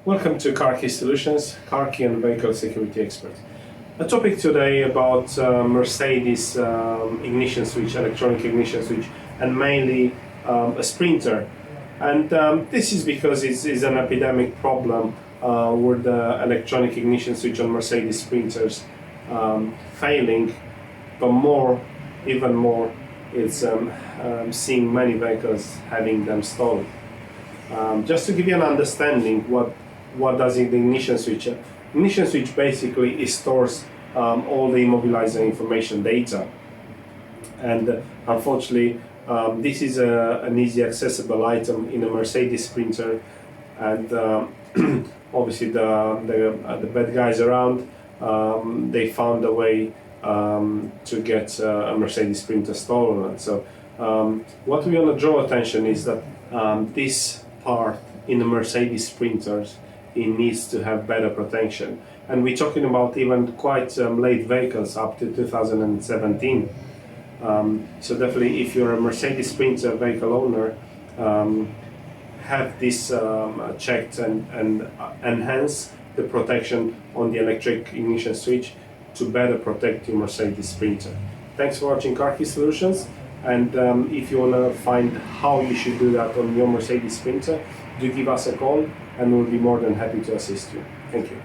Welcome to Car Key Solutions, car key and vehicle security expert. A topic today about Mercedes ignition switch, electronic ignition switch, and mainly a sprinter. And this is because it's an epidemic problem with the electronic ignition switch on Mercedes sprinters failing, but even more, it's seeing many vehicles having them stolen. Just to give you an understanding, what does the ignition switch? Ignition switch basically stores all the immobilizer information data, and unfortunately, this is an easy accessible item in a Mercedes Sprinter, and obviously the bad guys around they found a way to get a Mercedes Sprinter stolen. So what we want to draw attention is that this part in the Mercedes Sprinters, it needs to have better protection, and we're talking about even quite late vehicles up to 2017. So definitely, if you're a Mercedes Sprinter vehicle owner, have this checked and enhance the protection on the electric ignition switch to better protect your Mercedes Sprinter. Thanks for watching Car Key Solutions, and if you want to find how you should do that on your Mercedes Sprinter, do give us a call and we'll be more than happy to assist you. Thank you.